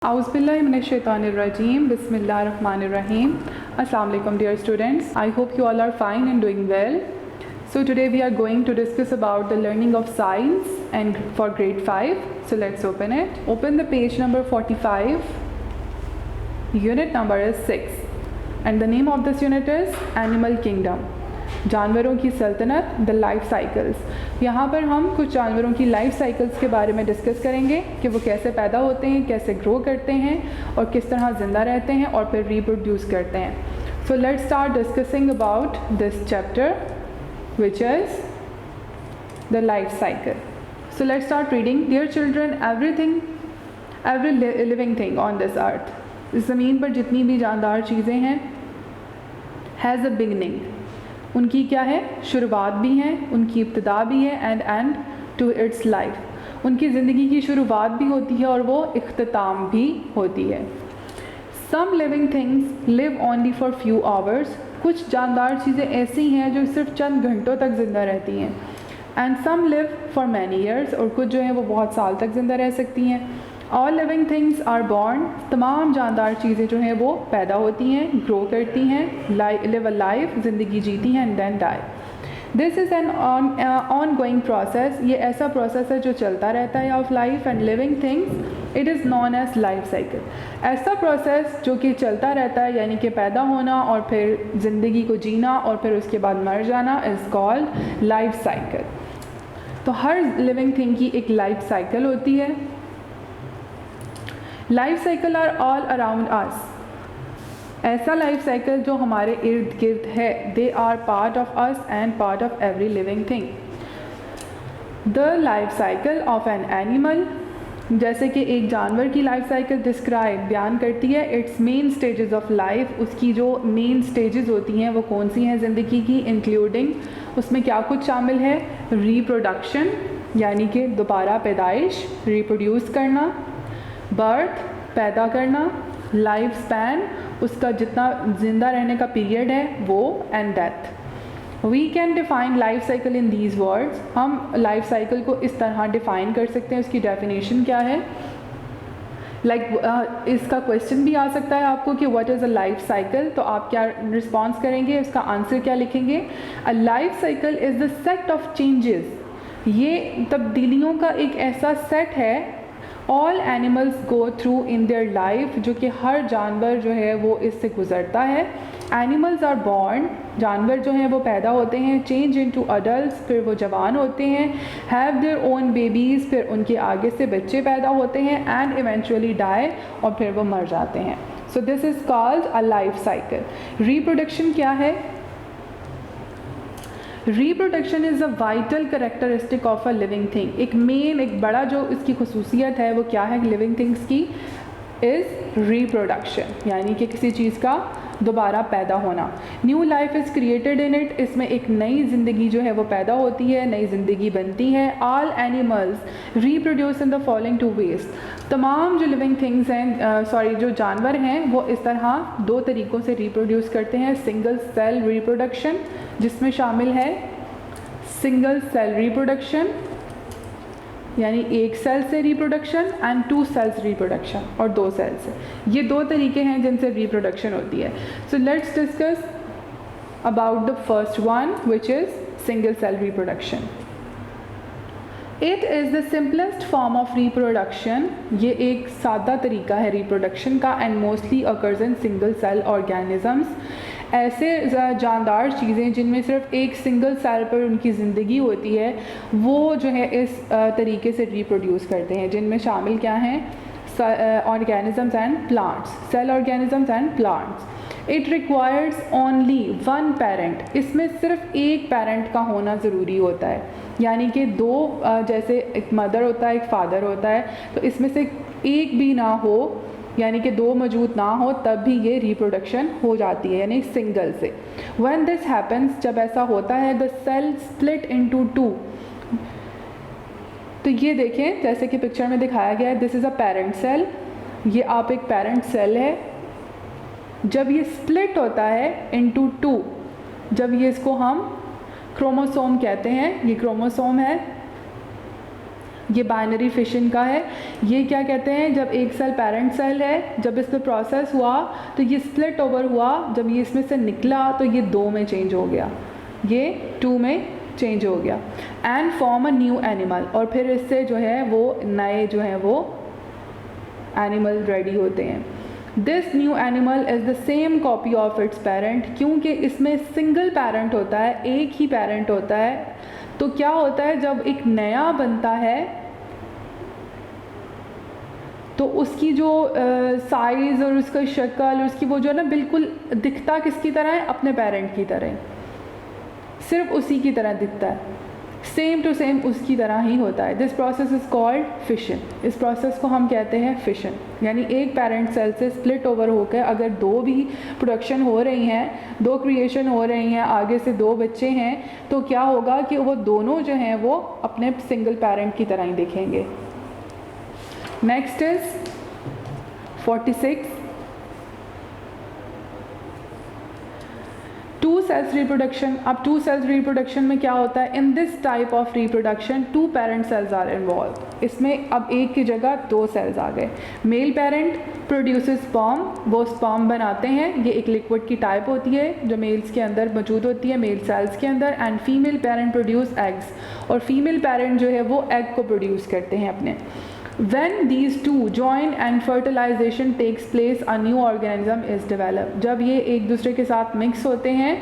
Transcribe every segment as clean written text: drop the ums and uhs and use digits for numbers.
Auzubillahiminash-shaytanir-rajim. Bismillahir-rahmanir-rahim. Assalamu alaikum dear students. I hope you all are fine and doing well. So today we are going to discuss about the learning of science and for grade 5. So let's open it. Open the page number 45. Unit number is 6 and the name of this unit is Animal Kingdom. जानवरों की सल्तनत, the life cycles. यहाँ पर हम कुछ जानवरों की life cycles के बारे में डिस्कस करेंगे कि वो कैसे पैदा होते हैं, कैसे ग्रो करते हैं और किस तरह ज़िंदा रहते हैं और फिर रिप्रोड्यूस करते हैं। So let's start discussing about this chapter which is the life cycle. So let's start reading. Dear children, every living thing on this earth, इस ज़मीन पर जितनी भी जानदार चीज़ें हैं, हैज़ अ बिगनिंग, उनकी क्या है, शुरुआत भी है, उनकी इब्तिदा भी है and end to its life, उनकी ज़िंदगी की शुरुआत भी होती है और वो इख्तिताम भी होती है। Some living things live only for few hours, कुछ जानदार चीज़ें ऐसी हैं जो सिर्फ चंद घंटों तक ज़िंदा रहती हैं। And some live for many years, और कुछ जो हैं वो बहुत साल तक ज़िंदा रह सकती हैं। All living things are born, तमाम जानदार चीज़ें जो हैं वो पैदा होती हैं, ग्रो करती हैं, लिव अ लाइफ, ज़िंदगी जीती हैं and then die. This is an ongoing process, ये ऐसा प्रोसेस है जो चलता रहता है of life and living things, it is known as life cycle. ऐसा प्रोसेस जो कि चलता रहता है, यानी कि पैदा होना और फिर ज़िंदगी को जीना और फिर उसके बाद मर जाना, इज़ कॉल्ड लाइफ साइकिल। तो हर लिविंग थिंग की एक लाइफ साइकिल होती है। Life cycle are all around us, ऐसा लाइफ साइकिल जो हमारे इर्द गिर्द है, they are part of us and part of every living thing. The life cycle of an animal, जैसे कि एक जानवर की लाइफ साइकिल डिस्क्राइब, बयान करती है it's main stages of life, उसकी जो मेन स्टेजेस होती हैं वो कौन सी हैं ज़िंदगी की, इंक्लूडिंग, उसमें क्या कुछ शामिल है, रिप्रोडक्शन यानी कि दोबारा पैदाइश, रिप्रोड्यूस करना, बर्थ पैदा करना, लाइफ स्पैन उसका जितना ज़िंदा रहने का पीरियड है वो, and death. We can define life cycle in these words, हम लाइफ साइकिल को इस तरह डिफ़ाइन कर सकते हैं। उसकी डेफिनेशन क्या है, इसका क्वेश्चन भी आ सकता है आपको कि what is a life cycle, तो आप क्या रिस्पॉन्स करेंगे, उसका आंसर क्या लिखेंगे। A life cycle is the set of changes, ये तब्दीलियों का एक ऐसा सेट है, all animals go through in their life, जो कि हर जानवर जो है वो इससे गुज़रता है। एनिमल्स आर बॉर्न, जानवर जो हैं वो पैदा होते हैं, चेंज इनटू अडल्ट्स, फिर वो जवान होते हैं, हैव देयर ओन बेबीज़, फिर उनके आगे से बच्चे पैदा होते हैं, एंड इवेंचुअली डाई, और फिर वो मर जाते हैं। So this is called a life cycle. Reproduction क्या है, reproduction is a vital characteristic of a living thing, एक मेन, एक बड़ा जो इसकी खसूसियत है वो क्या है लिविंग थिंग्स की, इज़ रिप्रोडक्शन, यानी कि किसी चीज़ का दोबारा पैदा होना। New life is created in it, इसमें एक नई ज़िंदगी जो है वो पैदा होती है, नई ज़िंदगी बनती है। All animals reproduce in the following two ways, तमाम जो लिविंग थिंग्स हैं, जो जानवर हैं वो इस तरह दो तरीक़ों से रिप्रोड्यूस करते हैं। सिंगल सेल रिप्रोडक्शन, जिसमें शामिल है सिंगल सेल रिप्रोडक्शन यानी एक सेल से reproduction, and two cells reproduction, और दो सेल से। ये दो तरीके हैं जिनसे रिप्रोडक्शन होती है। So let's discuss about the first one which is single cell reproduction. It is the simplest form of reproduction, ये एक सादा तरीका है रिप्रोडक्शन का, and mostly occurs in single cell organisms, ऐसे जानदार चीज़ें जिनमें सिर्फ एक सिंगल सेल पर उनकी ज़िंदगी होती है, वो जो है इस तरीके से रिप्रोड्यूस करते हैं, जिनमें शामिल क्या हैं, organisms and plants, cell organisms and plants. It requires only one parent, इसमें सिर्फ एक पेरेंट का होना ज़रूरी होता है, यानी कि दो, जैसे एक मदर होता है, एक फादर होता है, तो इसमें से एक भी ना हो, यानी कि दो मौजूद ना हो, तब भी ये रिप्रोडक्शन हो जाती है, यानी सिंगल से। व्हेन दिस हैपन्स, जब ऐसा होता है, the cell split into two, तो ये देखें जैसे कि पिक्चर में दिखाया गया है, this is a parent cell, ये आप एक पेरेंट सेल है। जब ये स्प्लिट होता है इनटू टू, जब ये, इसको हम क्रोमोसोम कहते हैं, ये क्रोमोसोम है, ये बाइनरी फिशन का है। ये क्या कहते हैं, जब एक सेल पेरेंट सेल है, जब इसमें प्रोसेस हुआ तो ये स्प्लिट ओवर हुआ, जब ये इसमें से निकला तो ये 2 में चेंज हो गया, ये 2 में चेंज हो गया। And form a new animal, और फिर इससे जो है वो नए जो हैं वो एनिमल रेडी होते हैं। This new animal is the same copy of its parent, क्योंकि इसमें सिंगल पेरेंट होता है, एक ही पेरेंट होता है। तो क्या होता है, जब एक नया बनता है तो उसकी जो साइज़ और उसका शक्ल और उसकी वो जो है ना, बिल्कुल दिखता किसकी तरह है, अपने पेरेंट की तरह, सिर्फ उसी की तरह दिखता है, सेम टू सेम उसकी तरह ही होता है। This process is called fission. इस प्रोसेस को हम कहते हैं फिशन, यानी एक पेरेंट सेल से स्प्लिट ओवर होकर अगर 2 भी प्रोडक्शन हो रही हैं, 2 क्रिएशन हो रही हैं, आगे से 2 बच्चे हैं, तो क्या होगा कि वो दोनों जो हैं वो अपने सिंगल पेरेंट की तरह ही दिखेंगे। Next is 46, 2 cells reproduction. अब 2 सेल्स रिप्रोडक्शन में क्या होता है, in this type of reproduction 2 parent cells are involve. इसमें अब एक की जगह 2 सेल्स आ गए। मेल पेरेंट प्रोड्यूसेस स्पर्म, वो स्पर्म बनाते हैं, ये एक लिक्विड की टाइप होती है जो मेल्स के अंदर मौजूद होती है, मेल सेल्स के अंदर। And female parent produce eggs, और फीमेल पेरेंट जो है वो एग को प्रोड्यूस करते हैं अपने। When these two join and fertilization takes place, a new organism is developed. जब ये एक दूसरे के साथ मिक्स होते हैं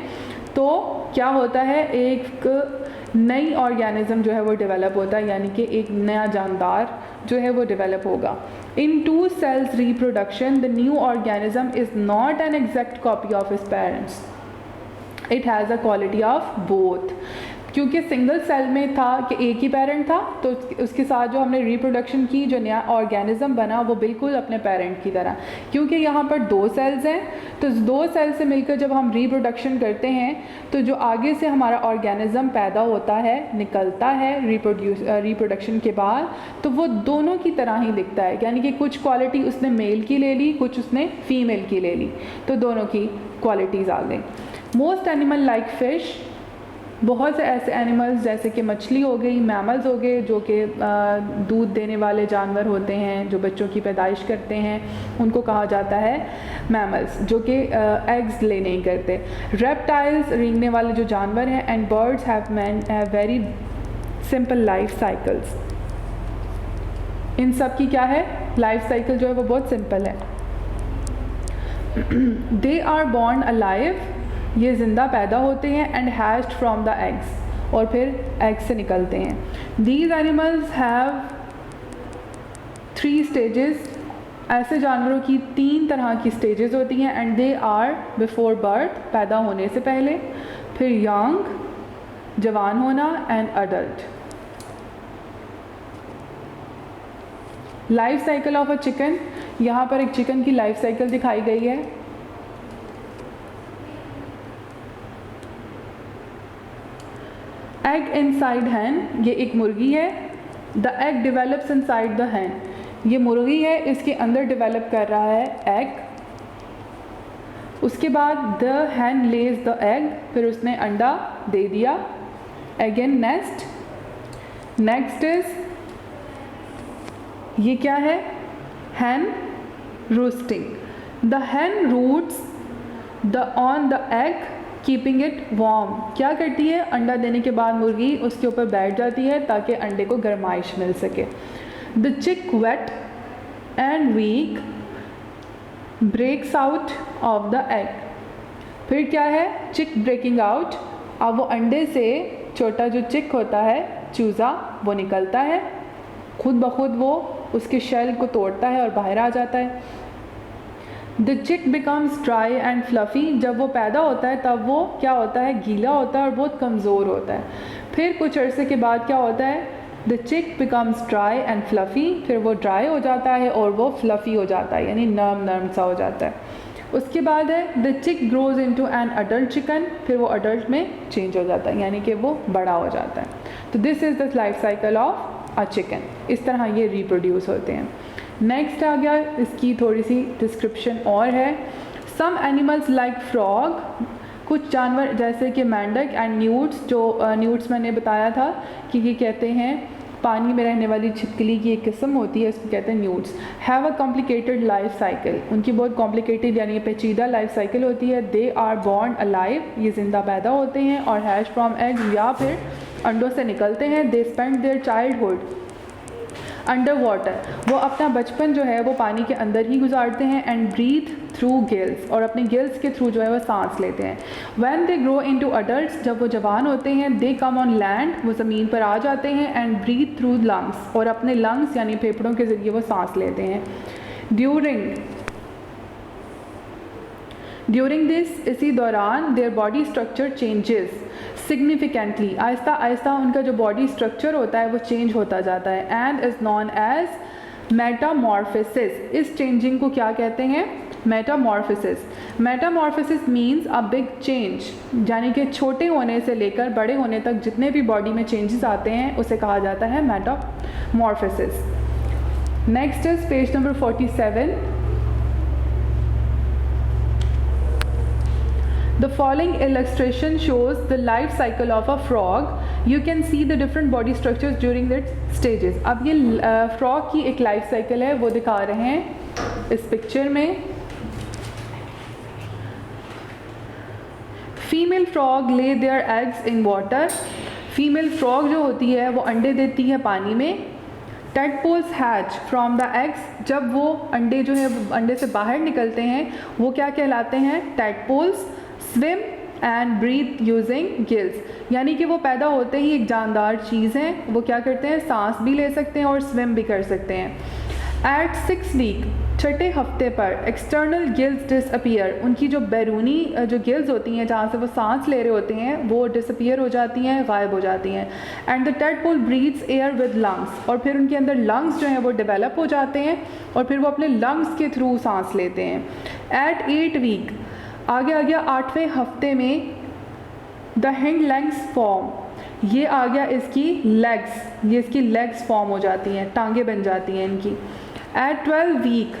तो क्या होता है, एक नई ऑर्गेनिज्म जो है वो डेवलप होता है, यानी कि एक नया जानदार जो है वो डेवलप होगा। In 2 cells reproduction, the new organism is not an exact copy of its parents. It has a quality of both. क्योंकि सिंगल सेल में था कि एक ही पेरेंट था, तो उसके साथ जो हमने रिप्रोडक्शन की, जो नया ऑर्गेनिज्म बना वो बिल्कुल अपने पेरेंट की तरह। क्योंकि यहाँ पर 2 सेल्स हैं, तो 2 सेल से मिलकर जब हम रिप्रोडक्शन करते हैं तो जो आगे से हमारा ऑर्गेनिज्म पैदा होता है, निकलता है रिप्रोडक्शन के बाद, तो वो दोनों की तरह ही दिखता है। यानी कि कुछ क्वालिटी उसने मेल की ले ली, कुछ उसने फीमेल की ले ली, तो दोनों की क्वालिटीज़ आ गई। मोस्ट एनिमल लाइक फिश, बहुत से ऐसे एनिमल्स जैसे कि मछली हो गई, मैमल्स हो गए, जो कि दूध देने वाले जानवर होते हैं, जो बच्चों की पैदाइश करते हैं, उनको कहा जाता है मैमल्स, जो कि एग्स ले नहीं करते। रेप्टाइल्स, रेंगने वाले जो जानवर हैं। And birds have very simple life cycles. इन सब की क्या है, लाइफ साइकिल जो है वो बहुत सिंपल है। दे आर बॉर्न अलाइव, ये ज़िंदा पैदा होते हैं। And hatched from the eggs, और फिर एग से निकलते हैं। दीज एनिमल्स हैव 3 स्टेजेस, ऐसे जानवरों की 3 तरह की स्टेजेस होती हैं। And they are before birth, पैदा होने से पहले, फिर यंग, जवान होना, and adult. Life cycle of a chicken, यहाँ पर एक चिकन की लाइफ साइकिल दिखाई गई है। एग इनसाइड हैन, ये एक मुर्गी है। The egg develops inside the हैन, ये मुर्गी है, इसके अंदर डेवलप कर रहा है एग। उसके बाद the Hahn Lay's the egg, फिर उसने अंडा दे दिया। Again nest. नेक्स्ट इज, ये क्या है, hen roosting. The hen roosts on the egg keeping it warm, क्या करती है, अंडा देने के बाद मुर्गी उसके ऊपर बैठ जाती है ताकि अंडे को गर्माइश मिल सके। The chick wet and weak breaks out of the egg, फिर क्या है, चिक ब्रेकिंग आउट। अब वो अंडे से छोटा जो चिक होता है, चूज़ा, वो निकलता है, खुद ब खुद वो उसके शेल को तोड़ता है और बाहर आ जाता है। द चिक बिकम्स ड्राई एंड फ्लफ़ी, जब वो पैदा होता है तब वो क्या होता है, गीला होता है और बहुत कमज़ोर होता है। फिर कुछ अरसे के बाद क्या होता है, द चिक बिकम्स ड्राई एंड फ्लफ़ी, फिर वो ड्राई हो जाता है और वो फ्लफ़ी हो जाता है, यानी नरम नरम सा हो जाता है। उसके बाद है द चिक grows into an adult chicken, फिर वो अडल्ट में चेंज हो जाता है, यानी कि वो बड़ा हो जाता है। तो this is the life cycle of a chicken. इस तरह ये रिप्रोड्यूस होते हैं। नेक्स्ट आ गया, इसकी थोड़ी सी डिस्क्रिप्शन और है। सम एनिमल्स लाइक फ्रॉग, कुछ जानवर जैसे कि मेंढक एंड न्यूट्स, जो न्यूट्स मैंने बताया था कि ये कहते हैं पानी में रहने वाली छिपकली की एक किस्म होती है, इसको कहते हैं nudes. Have a complicated life cycle, उनकी बहुत कॉम्प्लिकेटेड यानी पेचीदा लाइफ साइकिल होती है। दे आर बॉर्न अलाइव, ये ज़िंदा पैदा होते हैं, और हैश फ्रॉम एग, या फिर अंडों से निकलते हैं। They spend their childhood under water, वो अपना बचपन जो है वो पानी के अंदर ही गुजारते हैं। एंड ब्रीथ थ्रू गिल्स, और अपने गिल्स के थ्रू जो है वो सांस लेते हैं। When they grow into adults, जब वो जवान होते हैं, दे कम ऑन लैंड, वो ज़मीन पर आ जाते हैं। एंड ब्रीथ थ्रू लंग्स, और अपने लंग्स यानी फेफड़ों के ज़रिए वो सांस लेते हैं। ड्यूरिंग दिस, इसी दौरान their body structure changes significantly, Aahista Aahista उनका जो बॉडी स्ट्रक्चर होता है वो चेंज होता जाता है। And is known as metamorphosis, इस चेंजिंग को क्या कहते हैं? Metamorphosis. Metamorphosis means a big change, यानी कि छोटे होने से लेकर बड़े होने तक जितने भी बॉडी में चेंजेस आते हैं उसे कहा जाता है Metamorphosis. Next is page number 47। The following illustration shows the life cycle of a frog. You can see the different body structures during its stages. अब ये frog की एक life cycle है, वो दिखा रहे हैं इस picture में। Female frog lay their eggs in water. Female frog जो होती है वो अंडे देती है पानी में। Tadpoles hatch from the eggs, जब वो अंडे जो है अंडे से बाहर निकलते हैं वो क्या कहलाते हैं? Tadpoles। Swim and breathe using gills, यानी कि वो पैदा होते ही एक जानदार चीज़ हैं, वो क्या करते हैं? सांस भी ले सकते हैं और स्विम भी कर सकते हैं। एट 6 वीक, छठे हफ्ते पर, एक्सटर्नल गिल्स डिसअपियर, उनकी जो बैरूनी जो गिल्स होती हैं जहाँ से वो सांस ले रहे होते हैं वो डिसअपियर हो जाती हैं, गायब हो जाती हैं। And the tadpole breathes air with lungs, और फिर उनके अंदर लंग्स जो हैं वो डेवलप हो जाते हैं और फिर वो अपने लंग्स के थ्रू सांस लेते हैं। एट 8 वीक, आगे आ गया 8वें हफ्ते में, द हिंड लेग्स फॉर्म, ये आ गया इसकी लेग्स, ये इसकी लेग्स फॉर्म हो जाती हैं, टांगे बन जाती हैं इनकी। एट 12 वीक,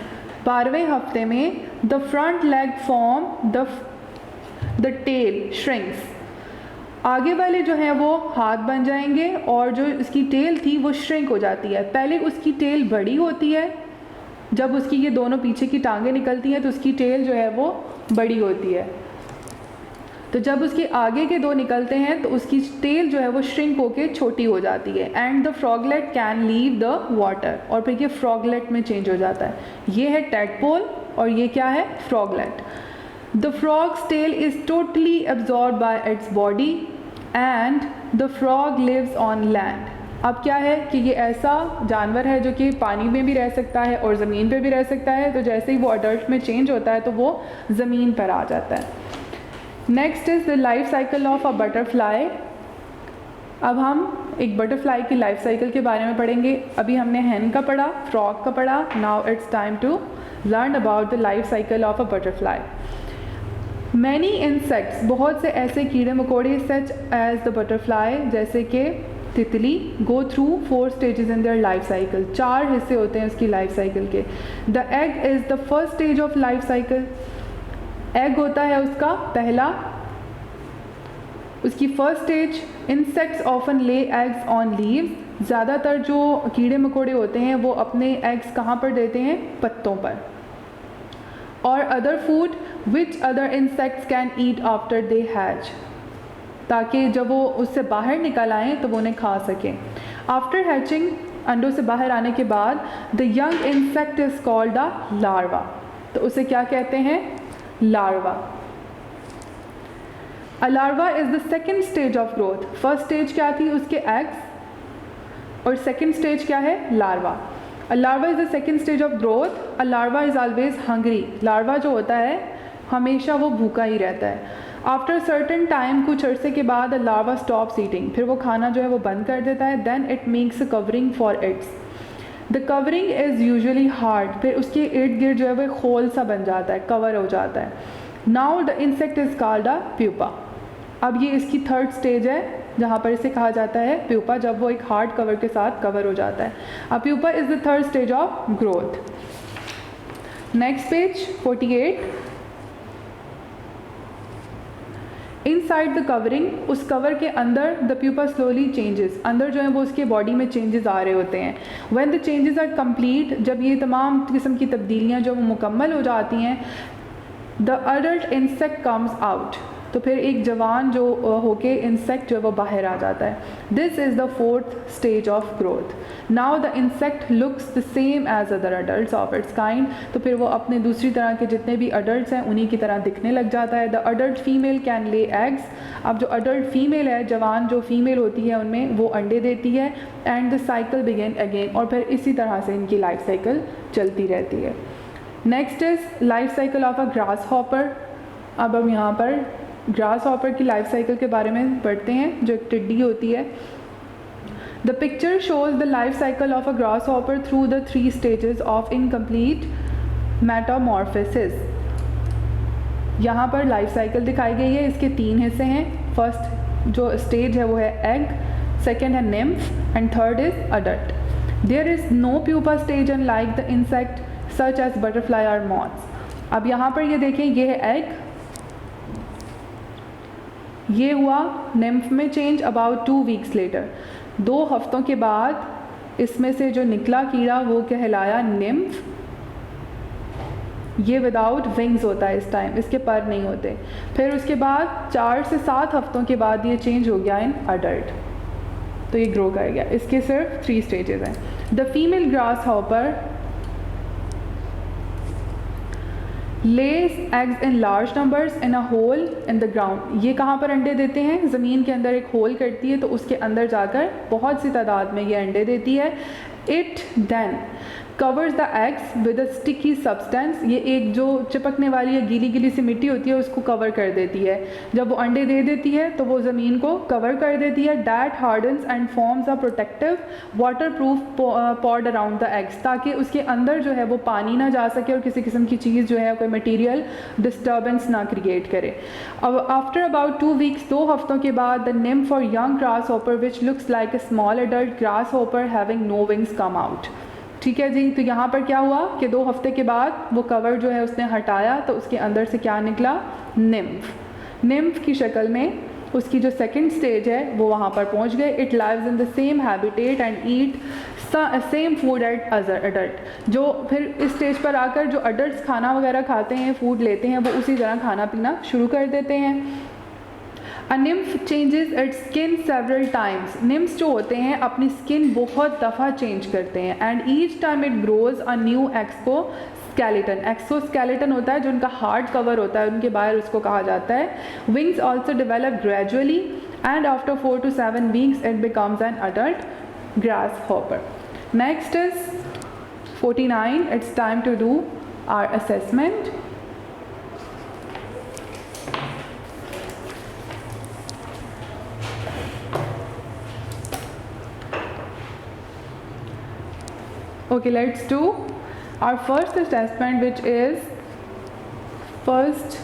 12वें हफ्ते में, the front leg form, the tail shrinks, आगे वाले जो हैं वो हाथ बन जाएंगे और जो इसकी टेल थी वो श्रिंक हो जाती है। पहले उसकी टेल बड़ी होती है, जब उसकी ये दोनों पीछे की टांगें निकलती हैं तो उसकी टेल जो है वो बड़ी होती है, तो जब उसके आगे के दो निकलते हैं तो उसकी टेल जो है वो श्रिंक होके छोटी हो जाती है। And the froglet can leave the water, और फिर ये फ्रॉगलेट में चेंज हो जाता है। ये है टैडपोल और ये क्या है? Froglet. The frog's tail is totally absorb by its body and the frog lives on land. अब क्या है कि ये ऐसा जानवर है जो कि पानी में भी रह सकता है और ज़मीन पे भी रह सकता है, तो जैसे ही वो अडल्ट में चेंज होता है तो वो ज़मीन पर आ जाता है। Next is the life cycle of a butterfly. अब हम एक बटरफ्लाई की लाइफ साइकिल के बारे में पढ़ेंगे। अभी हमने हैन का पढ़ा, फ्रॉग का पढ़ा, now it's time to learn about the life cycle of a butterfly. Many insects, बहुत से ऐसे कीड़े मकोड़े सच एज द बटरफ्लाई, जैसे कि तितली, go through 4 stages in their life cycle, 4 हिस्से होते हैं उसकी लाइफ साइकिल के। The egg is the first stage of life cycle, egg होता है उसका पहला, उसकी first stage. Insects often lay eggs on leaves, ज़्यादातर जो कीड़े मकोड़े होते हैं वो अपने एग्स कहाँ पर देते हैं? पत्तों पर। और other food which other insects can eat after they hatch, ताकि जब वो उससे बाहर निकल आएँ तो वो उन्हें खा सकें। आफ्टर हैचिंग, अंडों से बाहर आने के बाद, the young insect is called a larva, तो उसे क्या कहते हैं? Larva. A larva is the second stage of growth. First stage क्या थी? उसके एग्स, और सेकेंड स्टेज क्या है? Larva. A larva is the second stage of growth. A larva is always hungry, larva जो होता है हमेशा वो भूखा ही रहता है। आफ्टर सर्टन टाइम, कुछ अरसे के बाद, अ लार्वा स्टॉप्स ईटिंग, फिर वो खाना जो है वो बंद कर देता है। Then it makes a covering for its, the covering is usually hard, फिर उसके इर्द गिर्द जो है वो खोल सा बन जाता है, कवर हो जाता है। Now the insect is called a pupa. अब ये इसकी थर्ड स्टेज है जहाँ पर इसे कहा जाता है प्यूपा, जब वो एक हार्ड कवर के साथ कवर हो जाता है। A pupa is the third stage of growth. Next page 48। Inside the covering, उस कवर के अंदर द प्यूपा स्लोली चेंजेस, अंदर जो है वो उसके बॉडी में चेंजेस आ रहे होते हैं. When the changes are complete, जब ये तमाम किस्म की तब्दीलियाँ जो वो मुकम्मल हो जाती हैं, the adult insect comes out, तो फिर एक जवान जो होके इंसेक्ट जो है वो बाहर आ जाता है. This is the 4th stage of growth. Now the insect looks the same as other adults of its kind, तो फिर वो अपने दूसरी तरह के जितने भी अडल्ट्स हैं उन्हीं की तरह दिखने लग जाता है. The adult female can lay eggs, अब जो अडल्ट फीमेल है, जवान जो फीमेल होती है उनमें, वो अंडे देती है. And the cycle begin again, और फिर इसी तरह से इनकी लाइफ साइकिल चलती रहती है. Next is life cycle of a grass hopper. अब हम यहाँ पर ग्रास हॉपर की लाइफ साइकिल के बारे में पढ़ते हैं, जो एक टिड्डी होती है. The picture shows the life cycle of a grass hopper through the 3 stages of incomplete Metamorphosis. यहाँ पर लाइफ साइकिल दिखाई गई है, इसके 3 हिस्से हैं. फर्स्ट जो स्टेज है वो है एग, सेकेंड है nymph and third is adult. There is no pupa stage and like the insect such as butterfly और मॉथ्स. अब यहाँ पर ये देखें, ये है एग, ये हुआ निम्फ में चेंज अबाउट 2 वीक्स लेटर. 2 हफ्तों के बाद इसमें से जो निकला कीड़ा वो कहलाया निम्फ. ये विदाउट विंग्स होता है इस टाइम, इसके पर नहीं होते. फिर उसके बाद 4 से 7 हफ्तों के बाद ये चेंज हो गया इन अडल्ट, तो ये ग्रो कर गया. इसके सिर्फ 3 स्टेजेस हैं. The female grass hopper lays eggs in large numbers in a hole in the ground. ये कहाँ पर अंडे देते हैं? ज़मीन के अंदर एक होल करती है, तो उसके अंदर जाकर बहुत सी तादाद में ये अंडे देती है. It then covers the eggs with a sticky substance. ये एक जो चिपकने वाली या गीली गीली सी मिट्टी होती है उसको कवर कर देती है. जब वो अंडे दे देती है तो वो ज़मीन को कवर कर देती है. That hardens and forms a protective waterproof pod around the eggs, ताकि उसके अंदर जो है वो पानी ना जा सके और किसी किस्म की चीज़ जो है कोई मटीरियल डिस्टर्बेंस ना क्रिएट करे. अब आफ्टर अबाउट 2 वीक्स, 2 हफ्तों के बाद, the nymph or young grasshopper which looks like a small adult grasshopper having no wings come out. ठीक है जी. तो यहाँ पर क्या हुआ कि 2 हफ्ते के बाद वो कवर जो है उसने हटाया, तो उसके अंदर से क्या निकला? निम्फ. निम्फ की शक्ल में उसकी जो सेकंड स्टेज है वो वहाँ पर पहुँच गए. It lives in the same habitat and eat same food at other adult. जो फिर इस स्टेज पर आकर जो अडल्ट खाना वगैरह खाते हैं, फूड लेते हैं, वो उसी तरह खाना पीना शुरू कर देते हैं. A nymph changes its skin several times. Nymphs जो होते हैं अपनी स्किन बहुत दफ़ा चेंज करते हैं. And each time it grows a new exoskeleton. Exoskeleton होता है जो उनका हार्ड कवर होता है उनके बाहर, उसको कहा जाता है. Wings also develop gradually and after 4 to 7 weeks it becomes an adult grasshopper. Next is 49. It's time to do our assessment. Okay, let's do our first assessment, which is first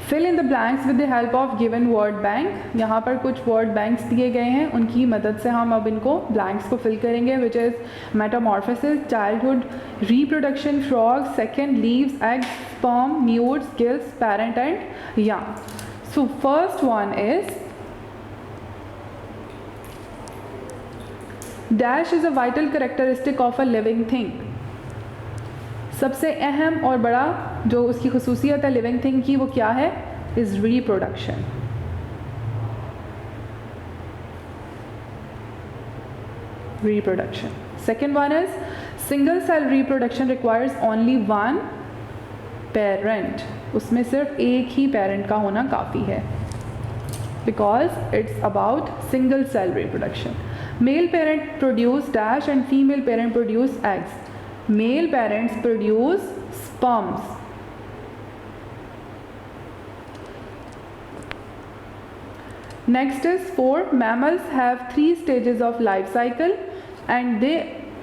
fill in the blanks with the help of given word bank. यहाँ पर कुछ word banks दिए गए हैं, उनकी मदद से हम अब इनको blanks को fill करेंगे, which is metamorphosis, childhood, reproduction, frog, second leaves, eggs, sperm, newts, gills, parent and young. So first one is dash is a vital characteristic of a living thing. सबसे अहम और बड़ा जो उसकी खसूसियत है लिविंग थिंग की, वो क्या है? Is reproduction. Reproduction. Second one is single cell reproduction requires only one parent. उसमें सिर्फ एक ही पेरेंट का होना काफ़ी है, because it's about single cell reproduction. Male parent produce dash and female parent produce eggs. Male parents produce sperms. Next is 4. Mammals have 3 stages of life cycle and they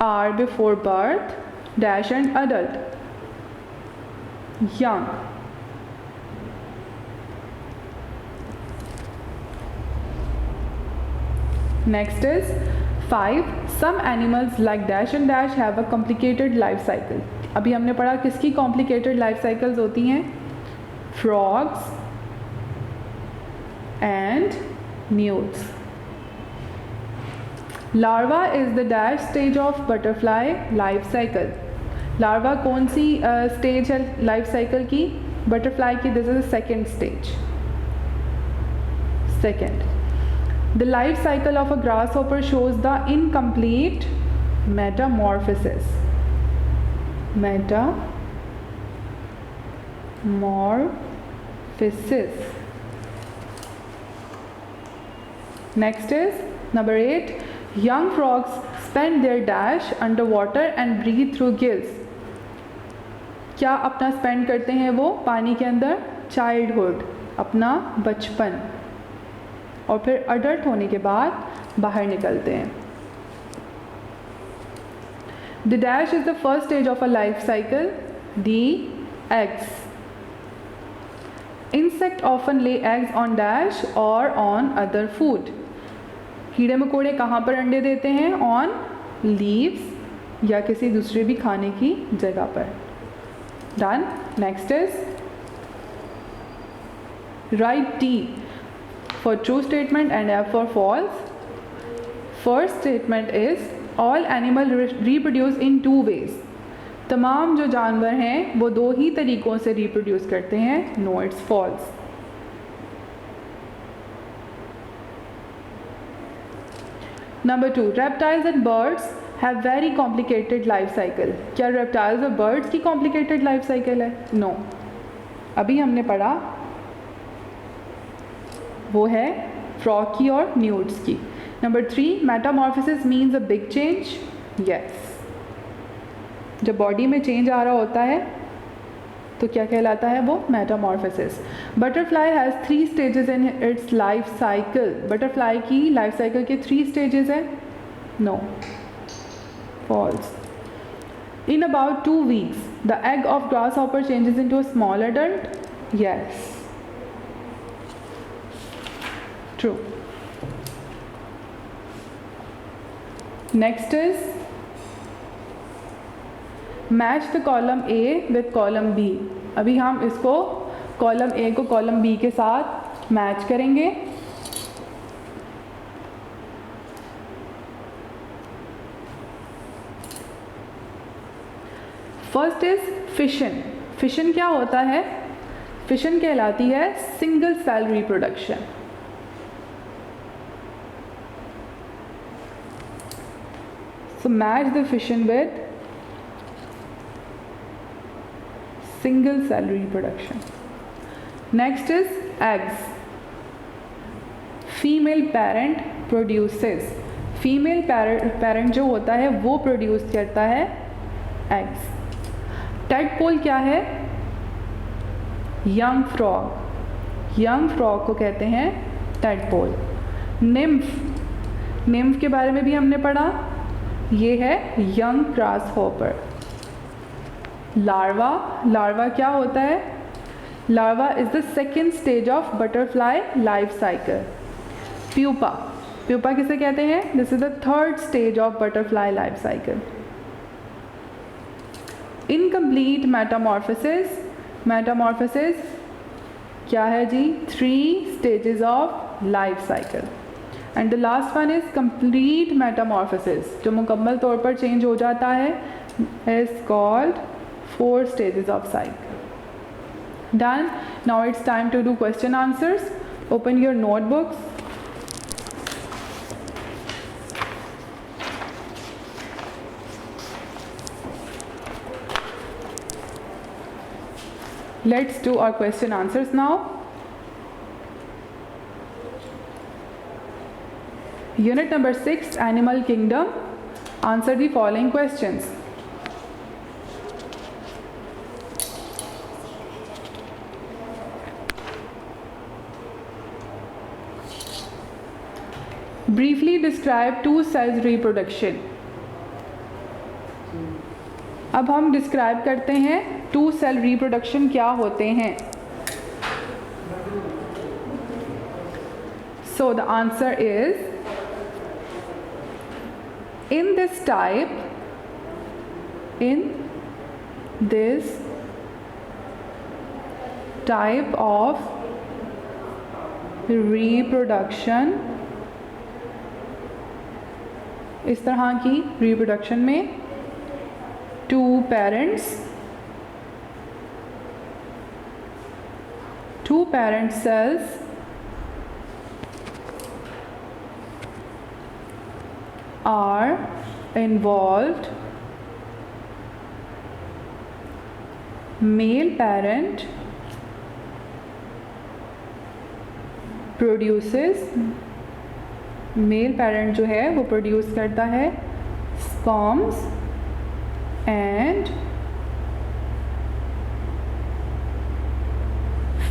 are before birth, dash and adult. Young. Next is 5. Some animals like dash and dash have a complicated life cycle. अभी हमने पढ़ा किसकी complicated life cycles होती हैं? Frogs, and newts. Larva is the dash stage of butterfly life cycle. Larva कौन सी stage है life cycle की? Butterfly की. This is the second stage. Second. The life cycle of a grasshopper shows the incomplete metamorphosis. Metamorphosis. Next is number 8. Young frogs spend their dash underwater and breathe through gills. क्या अपना spend करते हैं वो पानी के अंदर? Childhood, अपना बचपन, और फिर अडल्ट होने के बाद बाहर निकलते हैं. The dash is the first stage of a life cycle. The eggs. Insect often lay eggs on dash और ऑन अदर फूड. कीड़े मकोड़े कहाँ पर अंडे देते हैं? ऑन लीव्स या किसी दूसरे भी खाने की जगह पर. Done. Next is right T for true statement and F for false. First statement is all animal reproduce in two ways. तमाम जो जानवर हैं वो दो ही तरीक़ों से reproduce करते हैं. No, it's false. Number 2, reptiles and birds have very complicated life cycle. क्या reptiles और birds की complicated life cycle है? No. अभी हमने पढ़ा वो है फ्रॉग की और न्यूट्स की. Number 3, metamorphosis means a big change. Yes. जब बॉडी में चेंज आ रहा होता है तो क्या कहलाता है वो? Metamorphosis. Butterfly has 3 stages in its life cycle. Butterfly की लाइफ साइकिल के 3 स्टेजेस हैं. No, false. In about 2 weeks the egg of grasshopper changes into a small adult. Yes, true. Next is match the column A with column B. अभी हम इसको column A को column B के साथ match करेंगे. First is fission. Fission क्या होता है? फिशन कहलाती है single cell reproduction. So match the fission with single cell reproduction. Next is eggs. Female parent produces. Female parent जो होता है वो produce करता है eggs. Tadpole क्या है? Young frog. Young frog को कहते हैं tadpole. Nymph. Nymph के बारे में भी हमने पढ़ा. ये है यंग ग्रासहॉपर. लार्वा. लार्वा क्या होता है? Larva is the second stage of butterfly life cycle. Pupa. Pupa किसे कहते हैं? This is the third stage of butterfly life cycle. Incomplete metamorphosis. Metamorphosis क्या है जी? 3 stages of life cycle. And the last one is complete metamorphosis, जो मुकम्मल तौर पर चेंज हो जाता है, is called 4 stages of cycle. Done. Now it's time to do question answers. Open your notebooks. Let's do our question answers now. Unit number 6, Animal Kingdom. Answer the following questions. Briefly describe two cells reproduction. अब हम describe करते हैं to cell reproduction क्या होते हैं. So the answer is, in this type of reproduction, इस तरह की रिप्रोडक्शन में two parent cells are involved. Male parent produces, male parent जो है वो प्रोड्यूस करता है sperms and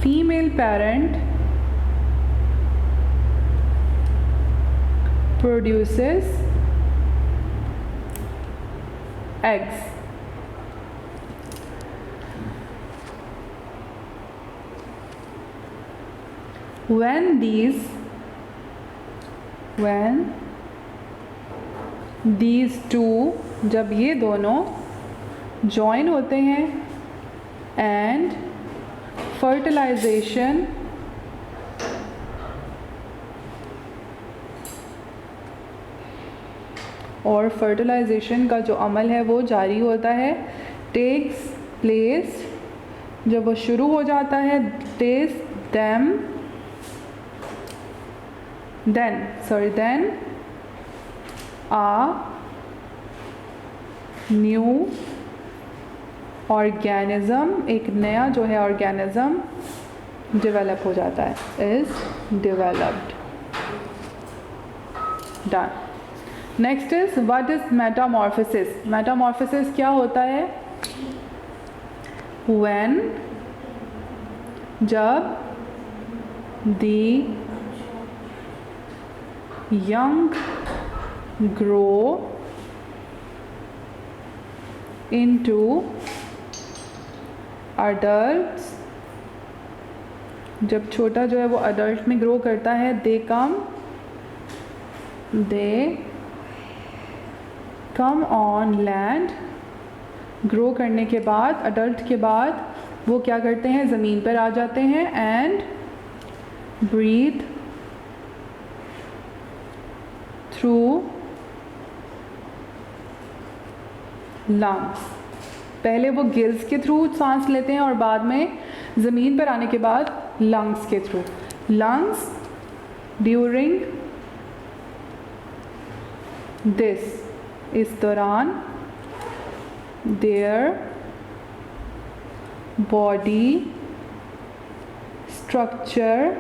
female parent produces eggs. When these two, जब ये दोनों join होते हैं and fertilization और फर्टिलाइजेशन का जो अमल है वो जारी होता है, टेक्स प्लेस, जब वो शुरू हो जाता है, then a न्यू ऑर्गेनिज्म, एक नया जो है ऑर्गेनिज्म डेवलप हो जाता है, is developed. Done. Next is what is Metamorphosis. Metamorphosis क्या होता है? व्हेन, जब the young grow into adults, जब छोटा जो है वो अडल्ट में ग्रो करता है, दे कम ऑन लैंड. ग्रो करने के बाद, अडल्ट के बाद वो क्या करते हैं, ज़मीन पर आ जाते हैं एंड ब्रीथ थ्रू लंग्स. पहले वो गिल्स के थ्रू सांस लेते हैं और बाद में ज़मीन पर आने के बाद लंग्स के थ्रू. लंग्स ड्यूरिंग दिस, इस दौरान देयर बॉडी स्ट्रक्चर,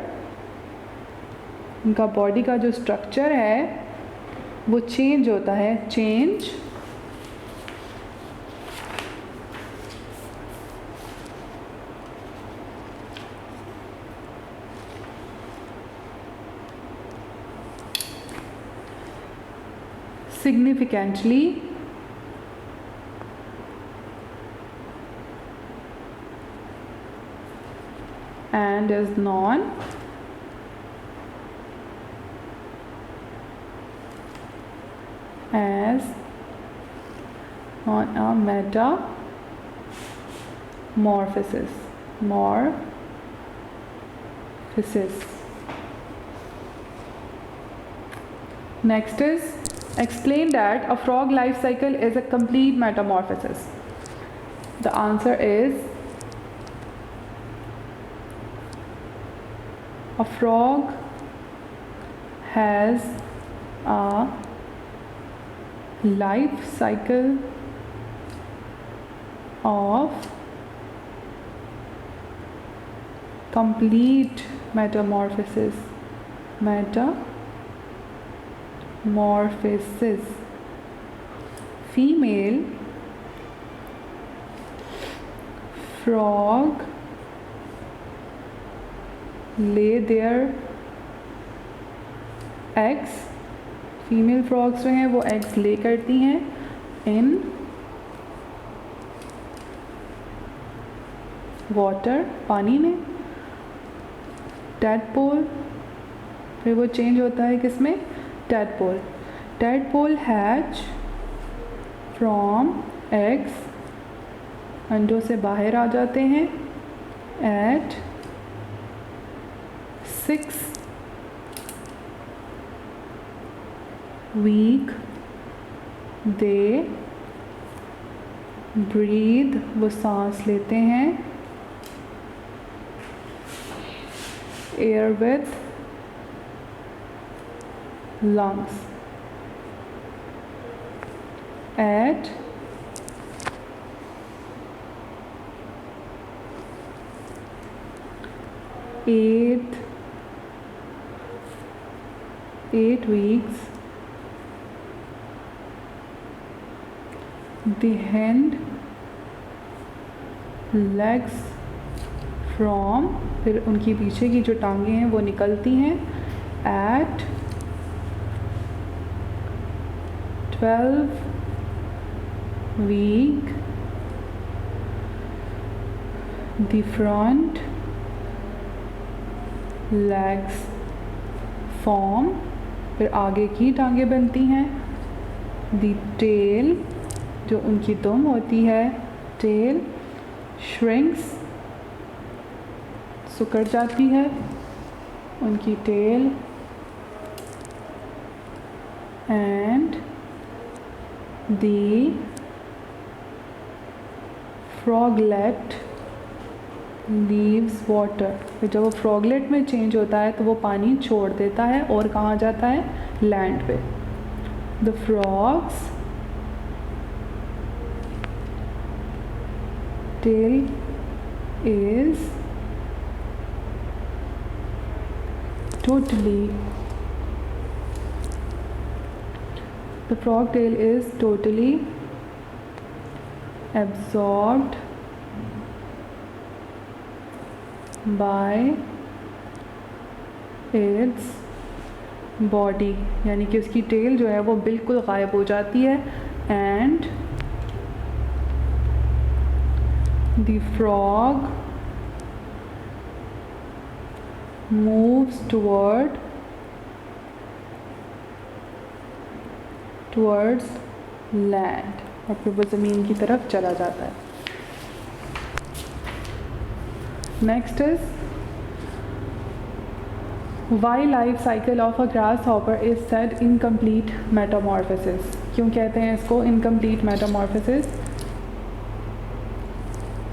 उनका बॉडी का जो स्ट्रक्चर है वो चेंज होता है. Change significantly and is known as on a metamorphosis. Next is explain that a frog life cycle is a complete metamorphosis. The answer is a frog has a life cycle of complete metamorphosis. Female frog lay their eggs. Female frogs जो हैं वो eggs ले करती हैं in water, पानी में. Tadpole, फिर वो चेंज होता है किसमें, टैडपोल हैच फ्रॉम एग्स, अंडों से बाहर आ जाते हैं एट 6 weak, they breathe, वो सांस लेते हैं, air with lungs, at 8 weeks the hind legs from, फिर उनकी पीछे की जो टांगें हैं वो निकलती हैं at 12 week the front legs form, फिर आगे की टांगें बनती हैं the tail, जो उनकी दुम होती है tail shrinks, सुकड़ जाती है उनकी tail, and the froglet leaves water, फिर जब वो फ्रॉगलेट में चेंज होता है तो वो पानी छोड़ देता है और कहाँ जाता है, लैंड पे. The frogs tail is totally, the frog tail is totally absorbed by its body, यानी कि उसकी टेल जो है वो बिल्कुल गायब हो जाती है. And the frog moves towards land, और फिर वो ज़मीन की तरफ चला जाता है. Next is why life cycle of a grasshopper is said incomplete metamorphosis, क्यों कहते हैं इसको incomplete metamorphosis?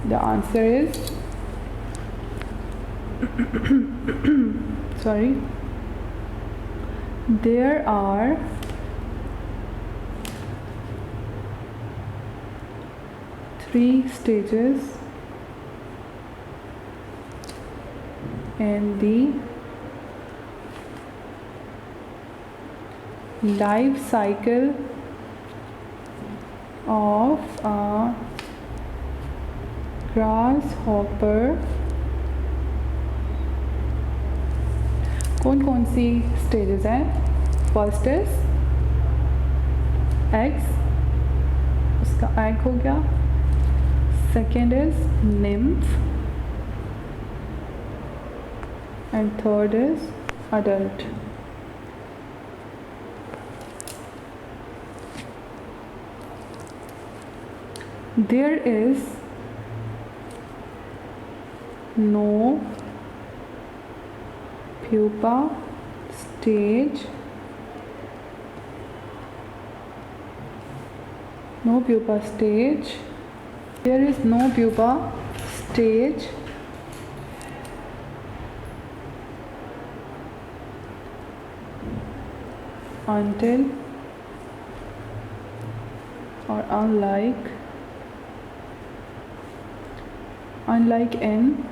The answer is sorry, there are 3 stages in the life cycle of a grasshopper. कौन कौन सी स्टेजेस हैं? फर्स्ट इज एग्स, उसका egg हो गया. Second is nymph and third is adult. There is no pupa stage, no pupa stage. There is no pupa stage until or unlike in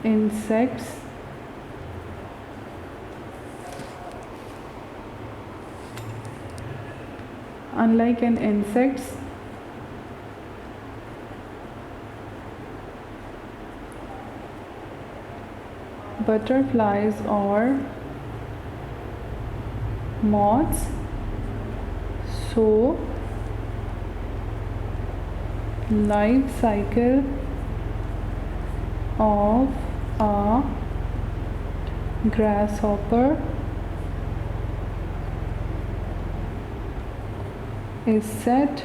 insects, unlike in insects, butterflies or moths, so life cycle of a grasshopper is set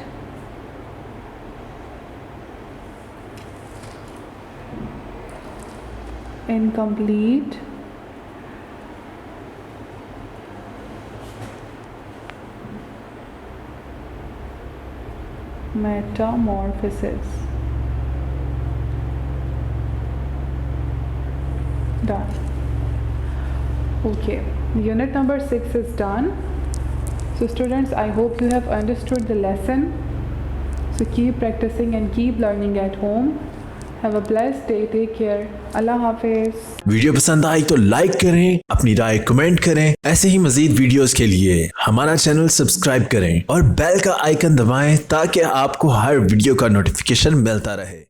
incomplete metamorphosis. Done. Okay, unit number 6 is done. So students, I hope you have understood the lesson. So keep practicing and keep learning at home. Have a blessed day. Take care. Allah Hafiz. Video पसंद आई तो like करें, अपनी राय comment करें। ऐसे ही मजीद videos के लिए हमारा channel subscribe करें और बेल का आइकन दबाएं ताकि आपको हर वीडियो का नोटिफिकेशन मिलता रहे।